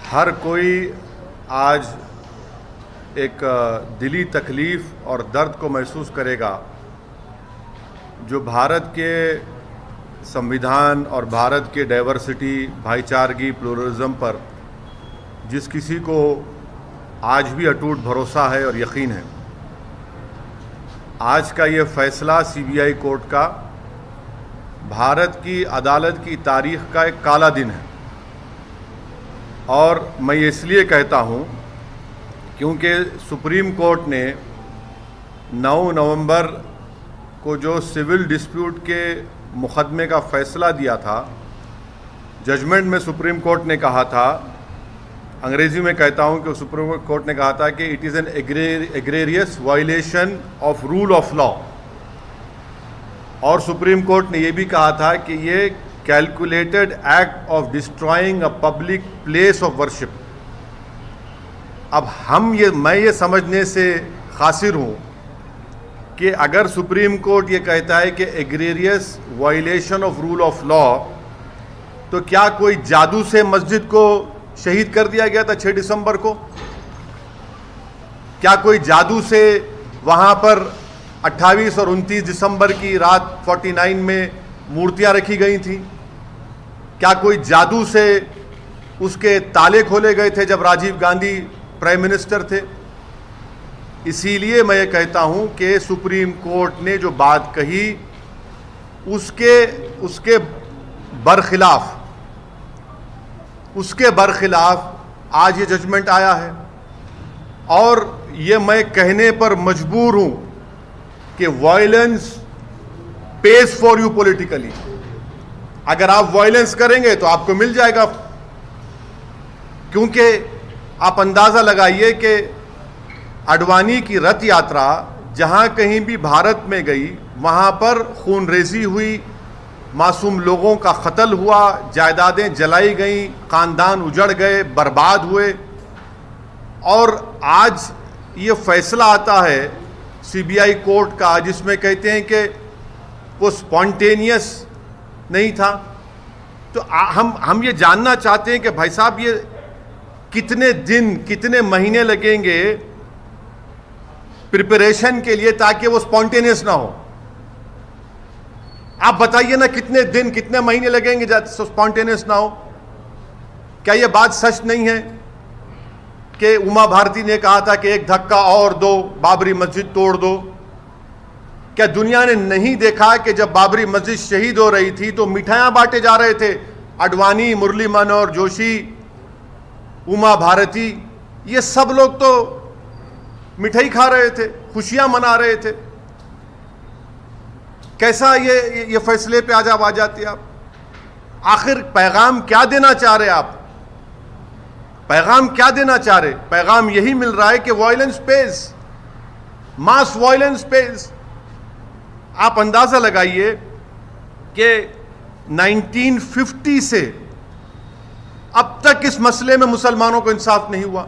हर कोई आज एक दिली तकलीफ़ और दर्द को महसूस करेगा जो भारत के संविधान और भारत के डाइवर्सिटी, भाईचारगी, प्लुरलिज्म पर जिस किसी को आज भी अटूट भरोसा है और यकीन है। आज का ये फ़ैसला सीबीआई कोर्ट का भारत की अदालत की तारीख़ का एक काला दिन है। और मैं ये इसलिए कहता हूँ क्योंकि सुप्रीम कोर्ट ने 9 नवंबर को जो सिविल डिस्प्यूट के मुकदमे का फ़ैसला दिया था, जजमेंट में सुप्रीम कोर्ट ने कहा था, अंग्रेज़ी में कहता हूँ कि सुप्रीम कोर्ट ने कहा था कि it is an egregious violation of rule of law. और सुप्रीम कोर्ट ने यह भी कहा था कि ये calculated act of destroying a public place of worship. अब मैं ये समझने से कासिर हूँ कि अगर सुप्रीम कोर्ट ये कहता है कि egregious violation of rule of law, तो क्या कोई जादू से मस्जिद को शहीद कर दिया गया था 6 दिसंबर को? क्या कोई जादू से वहाँ पर 28 और 29 दिसंबर की रात 49 में मूर्तियाँ रखी गई थी? क्या कोई जादू से उसके ताले खोले गए थे जब राजीव गांधी प्राइम मिनिस्टर थे? इसीलिए मैं ये कहता हूँ कि सुप्रीम कोर्ट ने जो बात कही उसके बरखिलाफ आज ये जजमेंट आया है। और ये मैं कहने पर मजबूर हूँ कि violence page for you politically. अगर आप वायलेंस करेंगे तो आपको मिल जाएगा, क्योंकि आप अंदाज़ा लगाइए कि अडवाणी की रथ यात्रा जहाँ कहीं भी भारत में गई, वहाँ पर खूनरेज़ी हुई, मासूम लोगों का कत्ल हुआ, जायदादें जलाई गईं, ख़ानदान उजड़ गए, बर्बाद हुए। और आज ये फैसला आता है सीबीआई कोर्ट का जिसमें कहते हैं कि वो स्पॉन्टेनियस नहीं था। तो हम ये जानना चाहते हैं कि भाई साहब, ये कितने दिन, कितने महीने लगेंगे प्रिपरेशन के लिए ताकि वो स्पॉन्टेनियस ना हो? आप बताइए ना, कितने दिन, कितने महीने लगेंगे स्पॉन्टेनियस ना हो? क्या ये बात सच नहीं है कि उमा भारती ने कहा था कि एक धक्का और दो, बाबरी मस्जिद तोड़ दो? क्या दुनिया ने नहीं देखा कि जब बाबरी मस्जिद शहीद हो रही थी तो मिठाइयाँ बांटे जा रहे थे? अडवाणी, मुरली मनोहर जोशी, उमा भारती, ये सब लोग तो मिठाई खा रहे थे, खुशियाँ मना रहे थे। कैसा ये फैसले पे आज आप आ जाती आप? आखिर पैगाम क्या देना चाह रहे आप? पैगाम क्या देना चाह रहे? पैगाम यही मिल रहा है कि वायलेंस पेज, मास वायलेंस पेज। आप अंदाजा लगाइए कि 1950 से अब तक इस मसले में मुसलमानों को इंसाफ नहीं हुआ,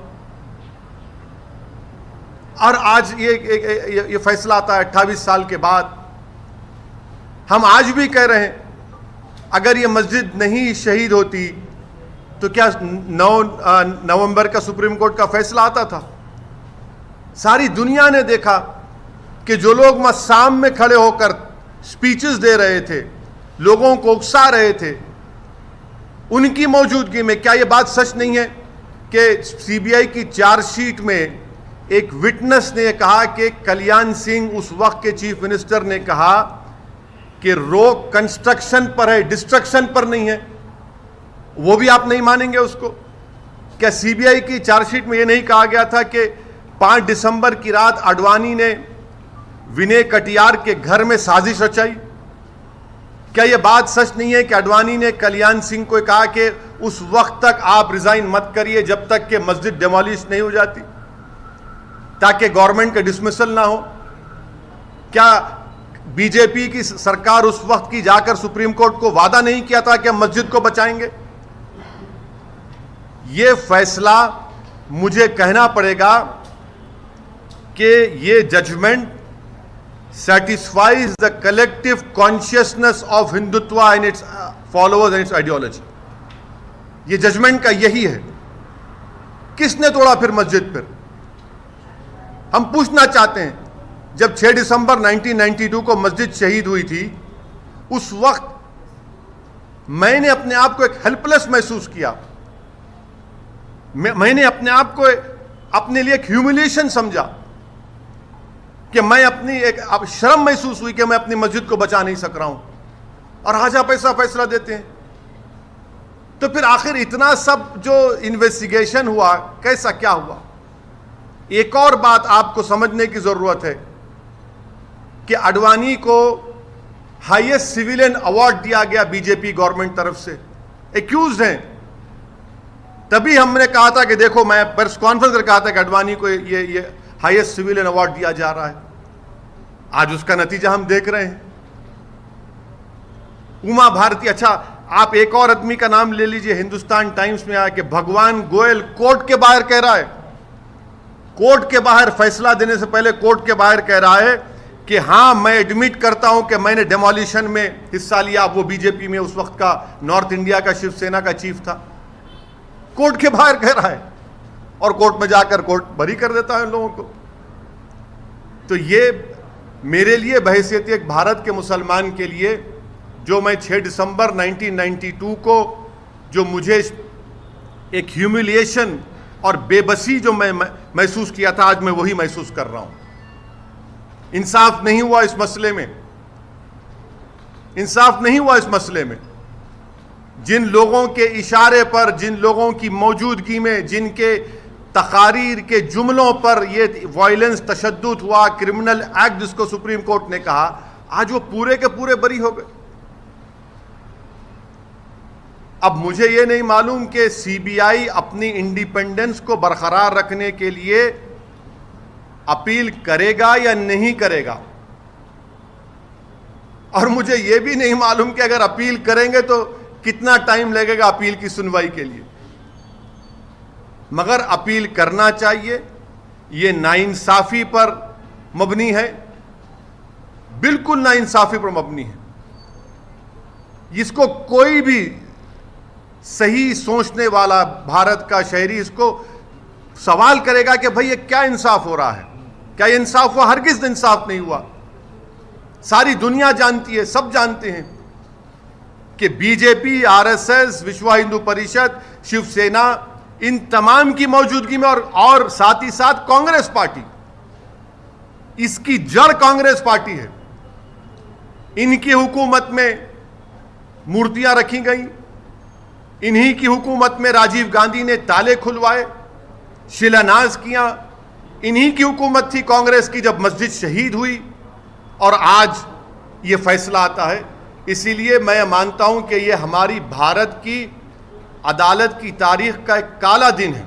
और आज ये फैसला आता है 28 साल के बाद। हम आज भी कह रहे हैं, अगर ये मस्जिद नहीं शहीद होती तो क्या 9 नवंबर का सुप्रीम कोर्ट का फैसला आता था? सारी दुनिया ने देखा कि जो लोग मस्साम में खड़े होकर स्पीचेस दे रहे थे, लोगों को उकसा रहे थे, उनकी मौजूदगी में क्या ये बात सच नहीं है कि सीबीआई की चार्जशीट में एक विटनेस ने कहा कि कल्याण सिंह, उस वक्त के चीफ मिनिस्टर, ने कहा कि रोक कंस्ट्रक्शन पर है, डिस्ट्रक्शन पर नहीं है? वो भी आप नहीं मानेंगे उसको? क्या सीबीआई की चार्जशीट में ये नहीं कहा गया था कि 5 दिसंबर की रात अडवाणी ने विनय कटियार के घर में साजिश रचाई? क्या यह बात सच नहीं है कि अडवाणी ने कल्याण सिंह को कहा कि उस वक्त तक आप रिजाइन मत करिए जब तक कि मस्जिद डेमोलिश नहीं हो जाती, ताकि गवर्नमेंट का डिसमिसल ना हो? क्या बीजेपी की सरकार उस वक्त की जाकर सुप्रीम कोर्ट को वादा नहीं किया था कि हम मस्जिद को बचाएंगे? ये फैसला, मुझे कहना पड़ेगा कि ये judgement satisfies the collective consciousness of Hindutva and its followers and its ideology। ये जजमेंट का यही है किसने तोड़ा फिर मस्जिद? फिर हम पूछना चाहते हैं, जब 6 दिसंबर 1992 को मस्जिद शहीद हुई थी, उस वक्त मैंने अपने आप को एक हेल्पलेस महसूस किया। मैंने अपने आप को अपने लिए एक ह्यूमिलिएशन समझा कि मैं अपनी एक शर्म महसूस हुई कि मैं अपनी मस्जिद को बचा नहीं सक रहा हूं, और आज आप ऐसा फैसला देते हैं। तो फिर आखिर इतना सब जो इन्वेस्टिगेशन हुआ, कैसा क्या हुआ? एक और बात आपको समझने की जरूरत है कि आडवाणी को हाईएस्ट सिविलियन अवार्ड दिया गया बीजेपी गवर्नमेंट तरफ से, एक्यूज हैं। तभी हमने कहा था कि देखो, मैं प्रेस कॉन्फ्रेंस कर कहा था कि आडवाणी को ये हाईएस्ट सिविलियन अवार्ड दिया जा रहा है। आज उसका नतीजा हम देख रहे हैं। उमा भारती, अच्छा आप एक और आदमी का नाम ले लीजिए, हिंदुस्तान टाइम्स में आया कि भगवान गोयल कोर्ट के बाहर कह रहा है, कोर्ट के बाहर फैसला देने से पहले कोर्ट के बाहर कह रहा है कि हां, मैं एडमिट करता हूं कि मैंने डेमोलिशन में हिस्सा लिया। वो बीजेपी में उस वक्त का नॉर्थ इंडिया का शिवसेना का चीफ था, कोर्ट के बाहर कह रहा है, और कोर्ट में जाकर कोर्ट बरी कर देता है उन लोगों को। तो ये मेरे लिए बहैसियत एक भारत के मुसलमान के लिए, जो मैं 6 दिसंबर 1992 को जो मुझे एक ह्यूमिलिएशन और बेबसी जो मैं महसूस किया था, आज मैं वही महसूस कर रहा हूं। इंसाफ नहीं हुआ इस मसले में, इंसाफ नहीं हुआ इस मसले में। जिन लोगों के इशारे पर, जिन लोगों की मौजूदगी में, जिनके तकारीर के जुमलों पर ये वायलेंस, तशद्दुद हुआ, क्रिमिनल एक्ट जिसको सुप्रीम कोर्ट ने कहा, आज वो पूरे के पूरे बरी हो गए। अब मुझे ये नहीं मालूम कि सीबीआई अपनी इंडिपेंडेंस को बरकरार रखने के लिए अपील करेगा या नहीं करेगा, और मुझे यह भी नहीं मालूम कि अगर अपील करेंगे तो कितना टाइम लगेगा अपील की सुनवाई के लिए। मगर अपील करना चाहिए। यह नाइंसाफी पर मबनी है, बिल्कुल नाइंसाफी पर मबनी है। इसको कोई भी सही सोचने वाला भारत का शहरी इसको सवाल करेगा कि भाई ये क्या इंसाफ हो रहा है, क्या ये इंसाफ हुआ? हरगिज़ इंसाफ नहीं हुआ। सारी दुनिया जानती है, सब जानते हैं कि बीजेपी, आरएसएस, विश्व हिंदू परिषद, शिवसेना, इन तमाम की मौजूदगी में और साथ ही साथ कांग्रेस पार्टी, इसकी जड़ कांग्रेस पार्टी है। इनकी हुकूमत में मूर्तियां रखी गई, इन्हीं की हुकूमत में राजीव गांधी ने ताले खुलवाए, शिलान्यास किया। इन्हीं की हुकूमत थी कांग्रेस की जब मस्जिद शहीद हुई, और आज ये फैसला आता है। इसीलिए मैं मानता हूं कि ये हमारी भारत की अदालत की तारीख का एक काला दिन है।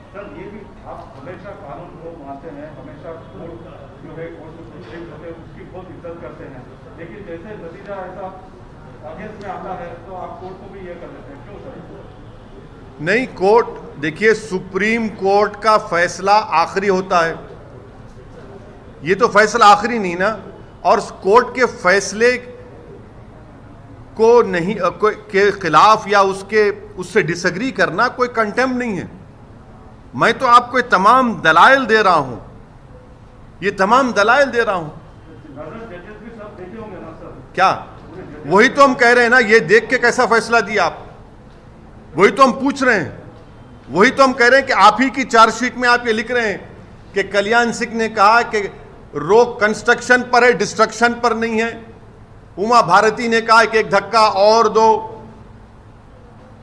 सर, ये भी आप हमेशा कानून को मानते हैं, हमेशा कोर्ट जो है, कोर्ट होते हैं उसकी बहुत इज्जत करते हैं, लेकिन जैसे नतीजा ऐसा अगेंस्ट में आता है तो आप कोर्ट को भी ये कर देते हैं, क्यों सर? नहीं, कोर्ट देखिए, सुप्रीम कोर्ट का फैसला आखिरी होता है। ये तो फैसला आखिरी नहीं ना, और कोर्ट के फैसले को नहीं के खिलाफ या उससे डिसएग्री करना कोई कंटेम्प्ट नहीं है। मैं तो आपको ये तमाम दलाइल दे रहा हूं, ये तमाम दलाइल दे रहा हूं। जजेस भी सब देखे होंगे ना सर? क्या? वही तो हम कह रहे हैं ना, ये देख के कैसा फैसला दिया आप, वही तो हम पूछ रहे हैं। वही तो हम कह रहे हैं कि आप ही की चार्जशीट में आप ये लिख रहे हैं कि कल्याण सिंह ने कहा कि रोक कंस्ट्रक्शन पर है, डिस्ट्रक्शन पर नहीं है। उमा भारती ने कहा कि एक धक्का और दो।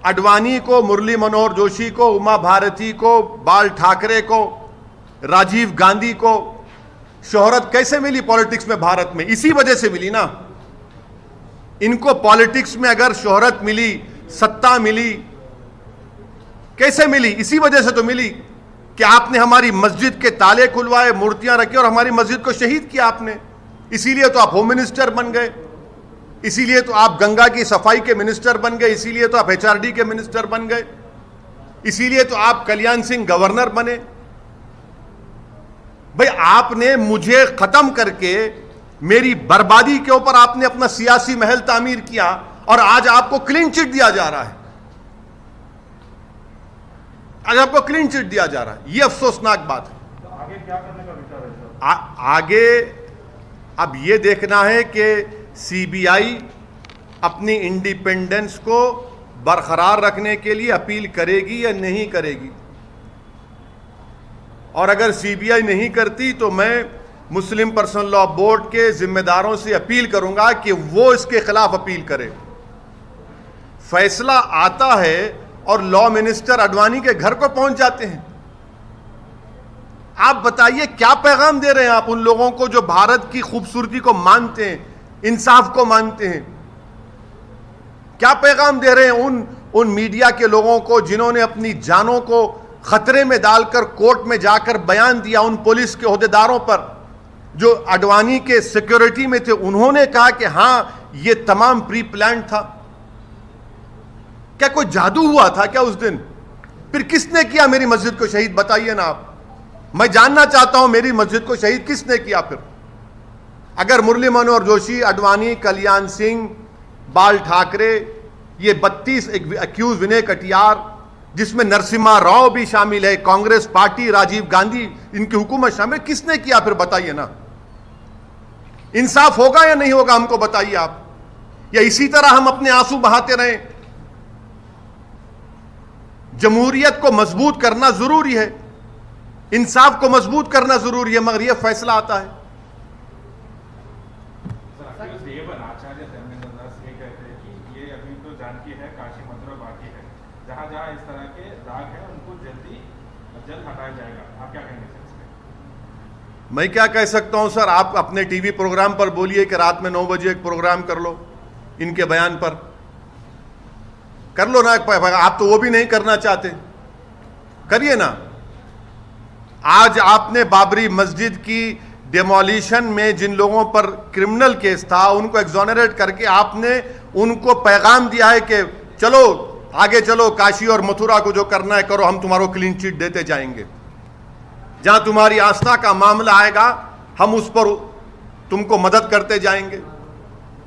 आडवाणी को, मुरली मनोहर जोशी को, उमा भारती को, बाल ठाकरे को, राजीव गांधी को शोहरत कैसे मिली पॉलिटिक्स में भारत में? इसी वजह से मिली ना। इनको पॉलिटिक्स में अगर शोहरत मिली, सत्ता मिली, कैसे मिली? इसी वजह से तो मिली कि आपने हमारी मस्जिद के ताले खुलवाए, मूर्तियां रखी और हमारी मस्जिद को शहीद किया आपने। इसीलिए तो आप होम मिनिस्टर बन गए, इसीलिए तो आप गंगा की सफाई के मिनिस्टर बन गए, इसीलिए तो आप एचआरडी के मिनिस्टर बन गए, इसीलिए तो आप कल्याण सिंह गवर्नर बने। भाई, आपने मुझे खत्म करके मेरी बर्बादी के ऊपर आपने अपना सियासी महल तामीर किया, और आज आपको क्लीन चिट दिया जा रहा है। आज आपको क्लीन चिट दिया जा रहा है, ये अफसोसनाक बात है। तो आगे क्या करने का विचार है सर? आगे अब ये देखना है कि सीबीआई अपनी इंडिपेंडेंस को बरकरार रखने के लिए अपील करेगी या नहीं करेगी। और अगर सीबीआई नहीं करती तो मैं मुस्लिम पर्सनल लॉ बोर्ड के जिम्मेदारों से अपील करूंगा कि वो इसके खिलाफ अपील करें। फैसला आता है और लॉ मिनिस्टर अडवाणी के घर को पहुंच जाते हैं। आप बताइए क्या पैगाम दे रहे हैं आप उन लोगों को जो भारत की खूबसूरती को मानते हैं, इंसाफ को मानते हैं? क्या पैगाम दे रहे हैं उन मीडिया के लोगों को जिन्होंने अपनी जानों को खतरे में डालकर कोर्ट में जाकर बयान दिया, उन पुलिस के ओहदेदारों पर जो अडवाणी के सिक्योरिटी में थे, उन्होंने कहा कि हां ये तमाम प्री प्लान था। क्या कोई जादू हुआ था क्या उस दिन? फिर किसने किया मेरी मस्जिद को शहीद? बताइए ना आप, मैं जानना चाहता हूं मेरी मस्जिद को शहीद किसने किया? फिर अगर मुरली मनोहर जोशी, अडवाणी, कल्याण सिंह, बाल ठाकरे, ये 32 अक्यूज, विनय कटियार, जिसमें नरसिम्हा राव भी शामिल है, कांग्रेस पार्टी, राजीव गांधी, इनकी हुकूमत शामिल, किसने किया? फिर बताइए ना, इंसाफ होगा या नहीं होगा? हमको बताइए आप। या इसी तरह हम अपने आंसू बहाते रहें? जमहूरियत को मजबूत करना जरूरी है, इंसाफ को मजबूत करना जरूरी है, मगर यह फैसला आता है। आचार्य धर्मेंद्र दास ये कहते हैं कि ये अभी तो जानकी है, काशी मथुरा बाकी है, जहां जहां इस तरह के दाग है उनको जल्द हटाया जाएगा। आप क्या कहेंगे सर इसमें? मैं क्या कह सकता हूं सर, आप अपने टीवी प्रोग्राम पर बोलिए कि रात में 9 बजे एक प्रोग्राम कर लो, इनके बयान पर कर लो ना। आप तो वो भी नहीं करना चाहते, करिए ना। आज आपने बाबरी मस्जिद की डेमोलिशन में जिन लोगों पर क्रिमिनल केस था उनको एक्सोनरेट करके आपने उनको पैगाम दिया है कि चलो आगे चलो, काशी और मथुरा को जो करना है करो, हम तुम्हारो क्लीन चिट देते जाएंगे। जहां तुम्हारी आस्था का मामला आएगा हम उस पर तुमको मदद करते जाएंगे।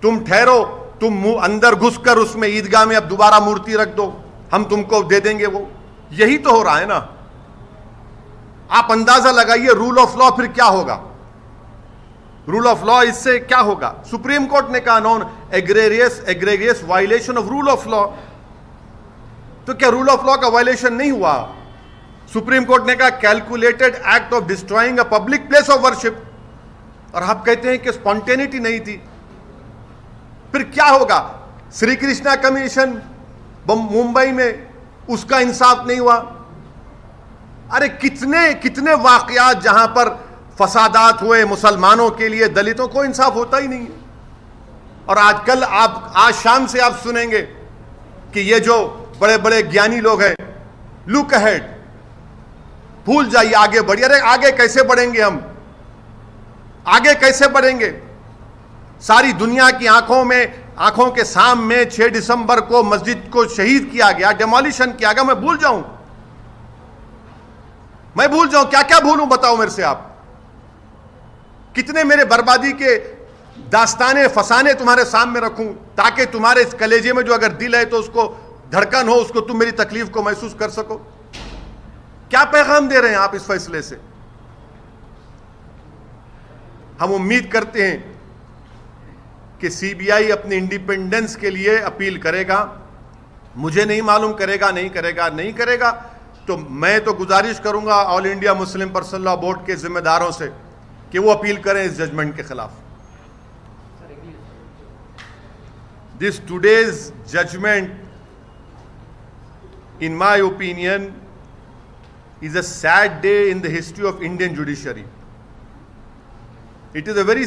तुम ठहरो, तुम अंदर घुसकर उसमें ईदगाह में अब दोबारा मूर्ति रख दो, हम तुमको दे देंगे। वो यही तो हो रहा है ना। आप अंदाजा लगाइए रूल ऑफ लॉ फिर क्या होगा। रूल ऑफ लॉ इससे क्या होगा? सुप्रीम कोर्ट ने कहा non egregious violation of rule of law. तो क्या रूल ऑफ लॉ का वायलेशन नहीं हुआ? सुप्रीम कोर्ट ने कहा calculated act of destroying a public place of worship, और आप कहते हैं कि स्पॉन्टेनिटी नहीं थी। फिर क्या होगा? श्री कृष्णा कमीशन मुंबई में, उसका इंसाफ नहीं हुआ। अरे कितने कितने वाकयात जहां पर फसादात हुए मुसलमानों के लिए, दलितों को इंसाफ होता ही नहीं है। और आजकल आप आज शाम से आप सुनेंगे कि ये जो बड़े बड़े ज्ञानी लोग हैं, लुक अहेड, भूल जाइए, आगे बढ़िए। अरे आगे कैसे बढ़ेंगे हम? आगे कैसे बढ़ेंगे? सारी दुनिया की आंखों के सामने 6 दिसंबर को मस्जिद को शहीद किया गया, डेमोलिशन किया गया। मैं भूल जाऊं क्या क्या भूलूं? बताओ मेरे से आप। कितने मेरे बर्बादी के दास्ताने फसाने तुम्हारे सामने रखूं ताकि तुम्हारे इस कलेजे में जो अगर दिल है तो उसको धड़कन हो, उसको तुम मेरी तकलीफ को महसूस कर सको। क्या पैगाम दे रहे हैं आप इस फैसले से? हम उम्मीद करते हैं कि सीबीआई अपनी इंडिपेंडेंस के लिए अपील करेगा। मुझे नहीं मालूम करेगा नहीं करेगा, तो मैं तो गुजारिश करूंगा all India Muslim personal law board के जिम्मेदारों से कि वो अपील करें इस जजमेंट के खिलाफ। This today's judgement, in my opinion, is a sad day in the history of Indian judiciary. It is a very